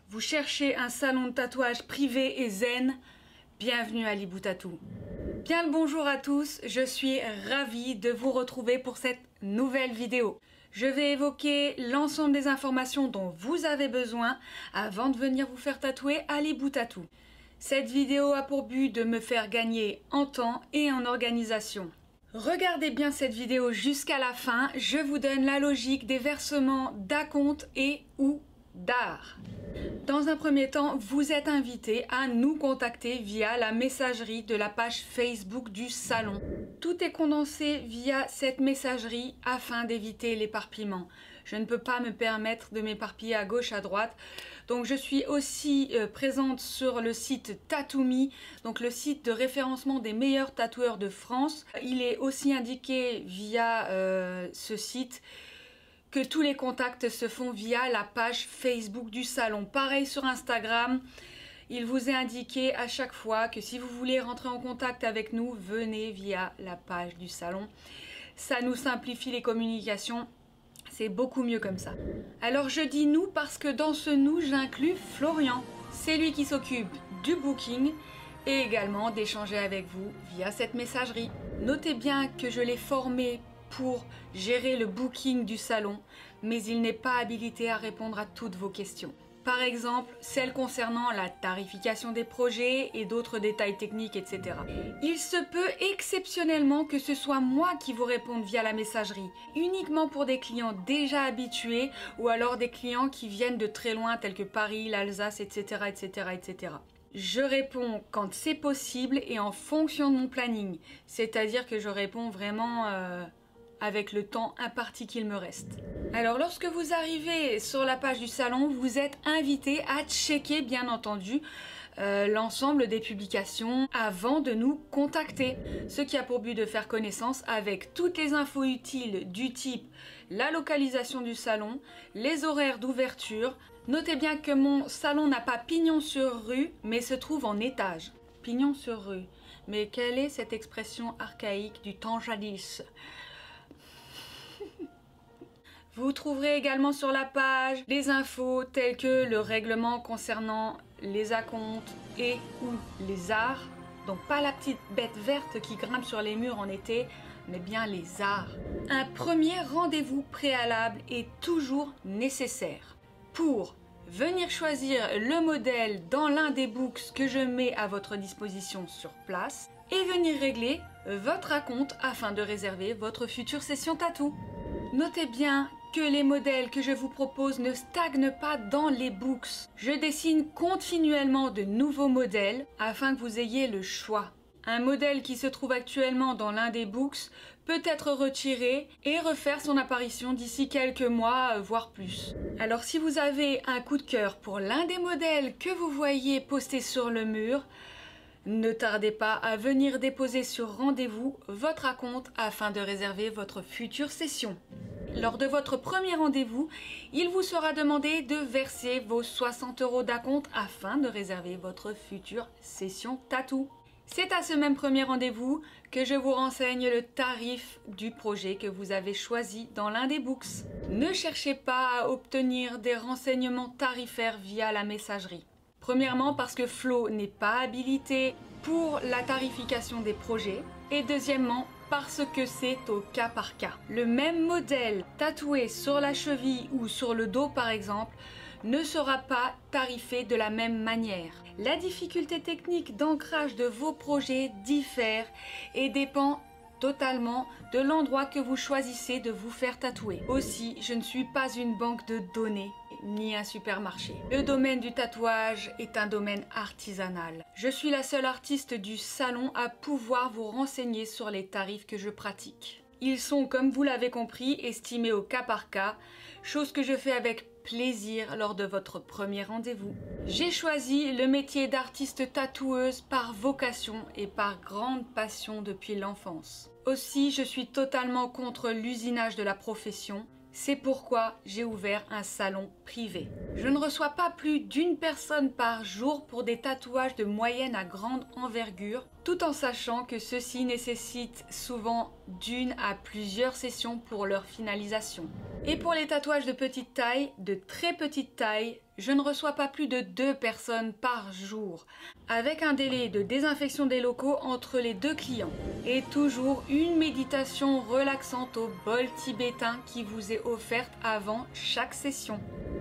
Vous cherchez un salon de tatouage privé et zen? Bienvenue à Libou Tattoo. Bien le bonjour à tous, je suis ravie de vous retrouver pour cette nouvelle vidéo. Je vais évoquer l'ensemble des informations dont vous avez besoin avant de venir vous faire tatouer à Libou Tattoo. Cette vidéo a pour but de me faire gagner en temps et en organisation. Regardez bien cette vidéo jusqu'à la fin, je vous donne la logique des versements d'acompte et ou d'art. Dans un premier temps, vous êtes invité à nous contacter via la messagerie de la page Facebook du salon. Tout est condensé via cette messagerie afin d'éviter l'éparpillement. Je ne peux pas me permettre de m'éparpiller à gauche, à droite. Donc je suis aussi présente sur le site Tattoo.me, donc le site de référencement des meilleurs tatoueurs de France. Il est aussi indiqué via ce site que tous les contacts se font via la page Facebook du salon. Pareil sur Instagram, il vous est indiqué à chaque fois que si vous voulez rentrer en contact avec nous, venez via la page du salon. Ça nous simplifie les communications, c'est beaucoup mieux comme ça. Alors je dis nous parce que dans ce nous, j'inclus Florian. C'est lui qui s'occupe du booking et également d'échanger avec vous via cette messagerie. Notez bien que je l'ai formé pour gérer le booking du salon, mais il n'est pas habilité à répondre à toutes vos questions. Par exemple, celles concernant la tarification des projets et d'autres détails techniques, etc. Il se peut exceptionnellement que ce soit moi qui vous réponde via la messagerie, uniquement pour des clients déjà habitués ou alors des clients qui viennent de très loin tels que Paris, l'Alsace, etc., etc., etc. Je réponds quand c'est possible et en fonction de mon planning, c'est-à-dire que je réponds vraiment avec le temps imparti qu'il me reste. Alors lorsque vous arrivez sur la page du salon, vous êtes invité à checker bien entendu l'ensemble des publications avant de nous contacter. Ce qui a pour but de faire connaissance avec toutes les infos utiles du type la localisation du salon, les horaires d'ouverture. Notez bien que mon salon n'a pas pignon sur rue mais se trouve en étage. Pignon sur rue. Mais quelle est cette expression archaïque du temps jadis ? Vous trouverez également sur la page des infos telles que le règlement concernant les acomptes et ou les arts. Donc pas la petite bête verte qui grimpe sur les murs en été, mais bien les arts. Un premier rendez-vous préalable est toujours nécessaire pour venir choisir le modèle dans l'un des books que je mets à votre disposition sur place et venir régler votre acompte afin de réserver votre future session tattoo. Notez bien que les modèles que je vous propose ne stagnent pas dans les books. Je dessine continuellement de nouveaux modèles afin que vous ayez le choix. Un modèle qui se trouve actuellement dans l'un des books peut être retiré et refaire son apparition d'ici quelques mois, voire plus. Alors si vous avez un coup de cœur pour l'un des modèles que vous voyez postés sur le mur, ne tardez pas à venir déposer sur rendez-vous votre acompte afin de réserver votre future session. Lors de votre premier rendez-vous, il vous sera demandé de verser vos 60 € d'acompte afin de réserver votre future session tattoo. C'est à ce même premier rendez-vous que je vous renseigne le tarif du projet que vous avez choisi dans l'un des books. Ne cherchez pas à obtenir des renseignements tarifaires via la messagerie. Premièrement parce que Flo n'est pas habilité pour la tarification des projets et deuxièmement parce que c'est au cas par cas. Le même modèle tatoué sur la cheville ou sur le dos par exemple ne sera pas tarifé de la même manière. La difficulté technique d'ancrage de vos projets diffère et dépend totalement de l'endroit que vous choisissez de vous faire tatouer. Aussi, je ne suis pas une banque de données ni un supermarché. Le domaine du tatouage est un domaine artisanal. Je suis la seule artiste du salon à pouvoir vous renseigner sur les tarifs que je pratique. Ils sont, comme vous l'avez compris, estimés au cas par cas, chose que je fais avec plaisir lors de votre premier rendez-vous. J'ai choisi le métier d'artiste tatoueuse par vocation et par grande passion depuis l'enfance. Aussi, je suis totalement contre l'usinage de la profession. C'est pourquoi j'ai ouvert un salon privé. Je ne reçois pas plus d'une personne par jour pour des tatouages de moyenne à grande envergure, tout en sachant que ceux-ci nécessitent souvent d'une à plusieurs sessions pour leur finalisation. Et pour les tatouages de petite taille, de très petite taille, je ne reçois pas plus de 2 personnes par jour, avec un délai de désinfection des locaux entre les 2 clients. Et toujours une méditation relaxante au bol tibétain qui vous est offerte avant chaque session.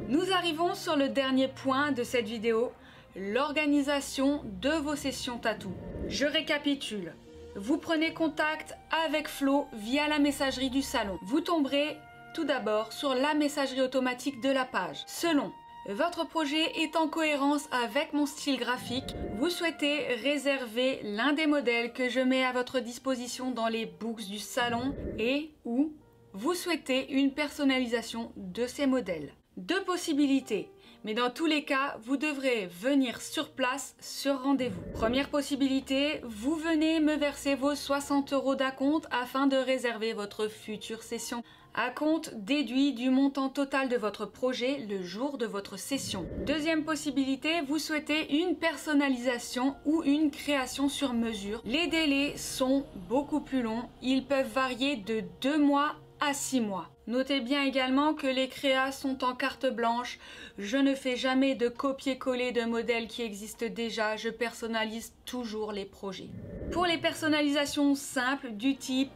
Nous arrivons sur le dernier point de cette vidéo, l'organisation de vos sessions tatou. Je récapitule. Vous prenez contact avec Flo via la messagerie du salon. Vous tomberez tout d'abord sur la messagerie automatique de la page. Selon votre projet est en cohérence avec mon style graphique, vous souhaitez réserver l'un des modèles que je mets à votre disposition dans les books du salon et ou vous souhaitez une personnalisation de ces modèles. 2 possibilités, mais dans tous les cas, vous devrez venir sur place sur rendez-vous. Première possibilité, vous venez me verser vos 60 € d'acompte afin de réserver votre future session. Acompte déduit du montant total de votre projet le jour de votre session. Deuxième possibilité, vous souhaitez une personnalisation ou une création sur mesure. Les délais sont beaucoup plus longs, ils peuvent varier de 2 mois à 6 mois. Notez bien également que les créas sont en carte blanche. Je ne fais jamais de copier-coller de modèles qui existent déjà, je personnalise toujours les projets. Pour les personnalisations simples du type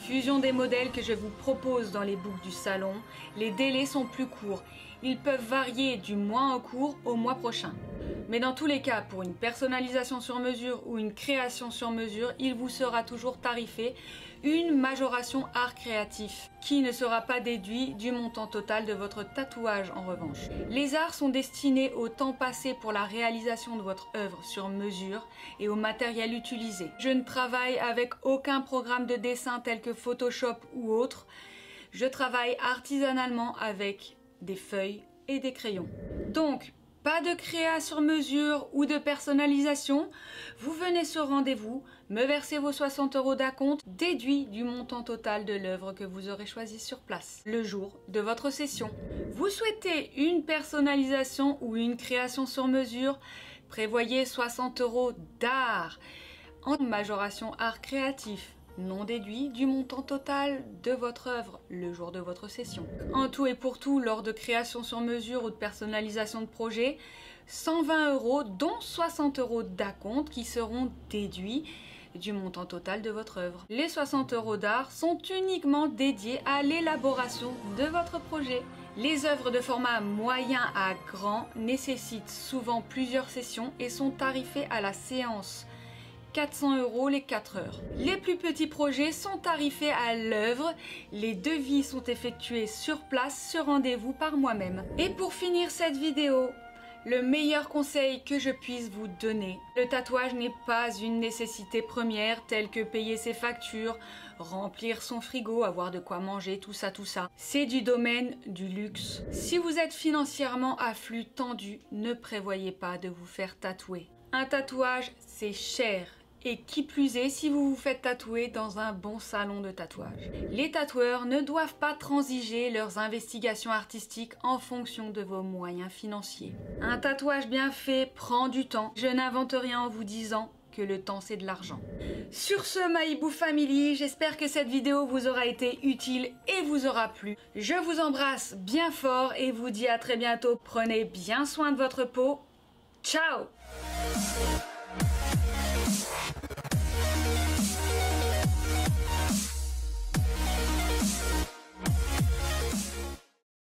fusion des modèles que je vous propose dans les books du salon, les délais sont plus courts. Ils peuvent varier du mois en cours au mois prochain. Mais dans tous les cas, pour une personnalisation sur mesure ou une création sur mesure, il vous sera toujours tarifé une majoration art créatif qui ne sera pas déduit du montant total de votre tatouage en revanche. Les arts sont destinés au temps passé pour la réalisation de votre œuvre sur mesure et au matériel utilisé. Je ne travaille avec aucun programme de dessin tel que Photoshop ou autre. Je travaille artisanalement avec des feuilles et des crayons. Donc, pas de créa sur mesure ou de personnalisation, vous venez sur rendez-vous, me versez vos 60 € d'acompte déduit du montant total de l'œuvre que vous aurez choisi sur place, le jour de votre session. Vous souhaitez une personnalisation ou une création sur mesure, prévoyez 60 € d'art en majoration art créatif, non déduit du montant total de votre œuvre le jour de votre session. En tout et pour tout, lors de création sur mesure ou de personnalisation de projet, 120 €, dont 60 € d'acompte qui seront déduits du montant total de votre œuvre. Les 60 € d'art sont uniquement dédiés à l'élaboration de votre projet. Les œuvres de format moyen à grand nécessitent souvent plusieurs sessions et sont tarifées à la séance. 400 € les 4 heures. Les plus petits projets sont tarifés à l'œuvre. Les devis sont effectués sur place, sur rendez-vous par moi-même. Et pour finir cette vidéo, le meilleur conseil que je puisse vous donner, le tatouage n'est pas une nécessité première telle que payer ses factures, remplir son frigo, avoir de quoi manger, tout ça. C'est du domaine du luxe. Si vous êtes financièrement à flux tendu, ne prévoyez pas de vous faire tatouer. Un tatouage, c'est cher. Et qui plus est, si vous vous faites tatouer dans un bon salon de tatouage. Les tatoueurs ne doivent pas transiger leurs investigations artistiques en fonction de vos moyens financiers. Un tatouage bien fait prend du temps. Je n'invente rien en vous disant que le temps c'est de l'argent. Sur ce, My Hibou Family, j'espère que cette vidéo vous aura été utile et vous aura plu. Je vous embrasse bien fort et vous dis à très bientôt. Prenez bien soin de votre peau. Ciao!